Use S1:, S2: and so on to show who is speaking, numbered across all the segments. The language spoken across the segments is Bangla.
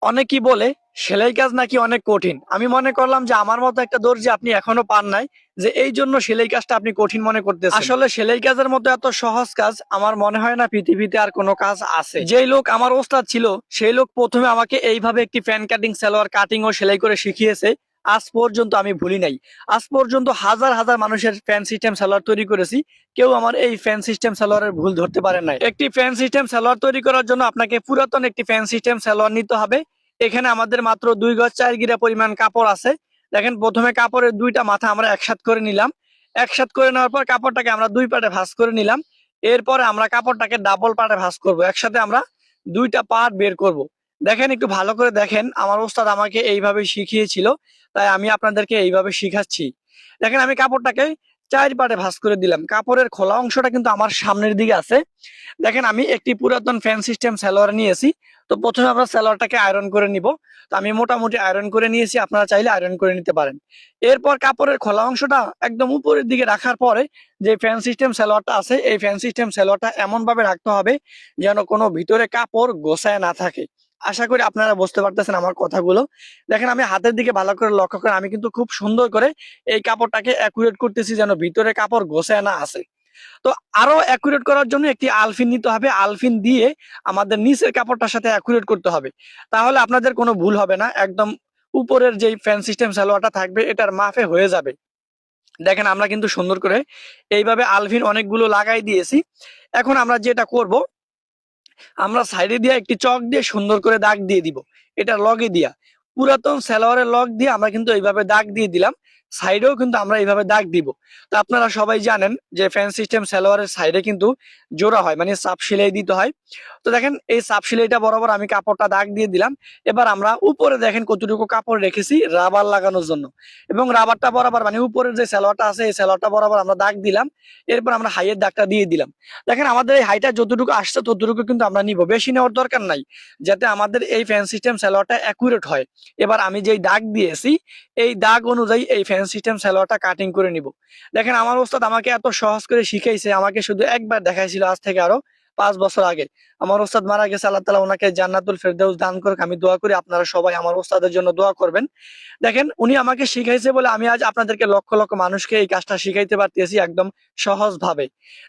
S1: অনেকেই বলে সেলাই কাজ নাকি অনেক কঠিন। আমি মনে করলাম যে আমার মতো একটা দর্জি আপনি এখনো পান নাই, যে এই জন্য সেলাই কাজটা আপনি কঠিন মনে করতেছেন। আসলে সেলাই কাজের মতো এত সহজ কাজ আমার মনে হয় না পৃথিবীতে আর কোনো কাজ আছে। যেই লোক আমার ওস্তাদ ছিল সেই লোক প্রথমে আমাকে এইভাবে একটি প্যান্ট কাটিং, সালোয়ার কাটিং ও সেলাই করে শিখিয়েছে। আজ পর্যন্ত আমি ভুলি নাই। আজ পর্যন্ত হাজার হাজার মানুষের ফ্যান সিস্টেম সালোয়ার তৈরি করেছি, কেউ আমার এই ফ্যান সিস্টেম সালোয়ারের ভুল ধরতে পারে নাই। একটি ফ্যান সিস্টেম সালোয়ার তৈরি করার জন্য আপনাকে পুরাতন একটি ফ্যান সিস্টেম সালোয়ার নিতে হবে। এখানে আমাদের মাত্র 2 গজ 4 গিরা পরিমাণ কাপড় আছে। দেখেন, প্রথমে কাপড়ের দুইটা মাথা আমরা একসাথ করে নিলাম। একসাথ করে নেওয়ার পর কাপড়টাকে আমরা দুই পার্টে ভাঁজ করে নিলাম। এরপরে আমরা কাপড়টাকে ডাবল পার্টে ভাঁজ করব, একসাথে আমরা দুইটা পার্ট বের করব। দেখেন, একটু ভালো করে দেখেন, আমার ওস্তাদ আমাকে এইভাবে শিখিয়েছিল, তাই আমি আপনাদেরকে এইভাবে শিখাচ্ছি। দেখেন, আমি কাপড়টাকে 4 পার্টে ভাঁজ করে দিলাম। কাপড়ের খোলা অংশটা কিন্তু আমার সামনের দিকে আছে। দেখেন, আমি একটি পুরাতন ফ্যান সিস্টেম সালোয়ার নিয়েছি। তো প্রথমে আমরা সালোয়ারটাকে আয়রন করে নিব। তো আমি মোটামুটি আয়রন করে নিয়েছি, আপনারা চাইলে আয়রন করে নিতে পারেন। এরপর কাপড়ের খোলা অংশটা একদম উপরের দিকে রাখার পরে যে ফ্যান সিস্টেম সালোয়ারটা আছে, এই ফ্যান সিস্টেম সালোয়ারটা এমন ভাবে রাখতে হবে যেন কোনো ভিতরে কাপড় গোছায় না থাকে। আশা করি আপনারা বুঝতে পারতেছেন আমার কথাগুলো। দেখেন, আমি হাতের দিকে ভালো করে লক্ষ্য করে আমি কিন্তু খুব সুন্দর করে এই কাপড়টাকে অ্যাকুরেট করতেছি যেন ভিতরে কাপড় গোছায় না আসে। তো আরো অ্যাকুরেট করার জন্য একটি আলফিন নিতে হবে। আলফিন দিয়ে আমাদের নিচের কাপড়টার সাথে অ্যাকুরেট করতে হবে, তাহলে আপনাদের কোনো ভুল হবে না। একদম উপরের যেই ফ্যান সিস্টেম সালোয়ারটা থাকবে এটার মাপে হয়ে যাবে। দেখেন, আমরা কিন্তু সুন্দর করে এইভাবে আলফিন অনেকগুলো লাগাই দিয়েছি। এখন আমরা যেটা করব, আমরা সাইডে দিয়ে একটি চক দিয়ে সুন্দর করে দাগ দিয়ে দিব। এটা লগে দিয়া, পুরাতন সালোয়ারের লগ দিয়ে আমরা কিন্তু এইভাবে দাগ দিয়ে দিলাম। সাইডেও কিন্তু আমরা এইভাবে দাগ দিব। তো আপনারা সবাই জানেন যে ফ্যান সিস্টেম সালোয়ারের সাইডে কিন্তু জোড়া হয়, মানে চাপ সেলাই দিতে হয়। তো দেখেন, এই চাপ সেলাইটা বরাবর আমি কাপড়টা দাগ দিয়ে দিলাম। এবার আমরা উপরে দেখেন কতটুকু কাপড় রেখেছি রাবার লাগানোর জন্য, এবং রাবারটা বরাবর মানে উপরের যে সালোয়ারটা আছে এই সালোয়ারটা বরাবর আমরা দাগ দিলাম। এরপর আমরা হাইয়ের দাগটা দিয়ে দিলাম। দেখেন, আমাদের এই হাইটা যতটুকু আসছে ততটুকু কিন্তু আমরা নিব, বেশি নেওয়ার দরকার নাই, যাতে আমাদের এই ফ্যান সিস্টেম সালোয়ারটা অ্যাকুরেট হয়। এবার আমি যেই দাগ দিয়েছি এই দাগ অনুযায়ী এই ফ্যান সিস্টেম সালোয়ারটা কাটিং করে নিব। দেখেন, আমার ওস্তাদ আমাকে এত সহজ করে শিখাইছে, আমাকে শুধু একবার দেখাইছিল আজ থেকে আরো 5 বছর আগে। আমার ওস্তাদ মারা গেছে, আল্লাহ তাআলা ওনাকে জান্নাতুল ফেরদাউস দান করুক। আমি দোয়া করি আপনারা সবাই আমার ওস্তাদের জন্য দোয়া করবেন। দেখেন, উনি আমাকে শিখাইছে বলে আমি আজ আপনাদেরকে লক্ষ লক্ষ মানুষকে এই কাজটা শিখাইতে পারতেছি একদম সহজ ভাবে।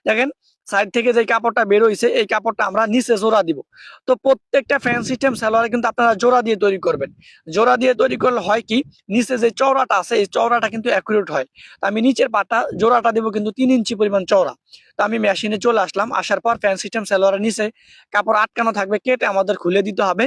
S1: দেখেন, সাইড থেকে যে কাপড়টা বের হইছে এই কাপড়টা আমরা নিচে জোড়া দিব। তো প্রত্যেকটা ফ্যান সিস্টেম সালোয়ারে কিন্তু আপনারা জোড়া দিয়ে তৈরি করবেন। জোড়া দিয়ে তৈরি করলে হয় কি, নিচে যে চওড়াটা আছে এই চওড়াটা কিন্তু অ্যাকুরেট হয়। তো আমি নিচের পাটা জোড়াটা দেবো কিন্তু 3 ইঞ্চি পরিমাণ চওড়া। তো আমি মেশিনে চলে আসলাম, আসার পর ফ্যান সিস্টেম সালোয়ারের নিচে কাপড় আটকানো থাকবে, কেটে আমাদের খুলে দিতে হবে।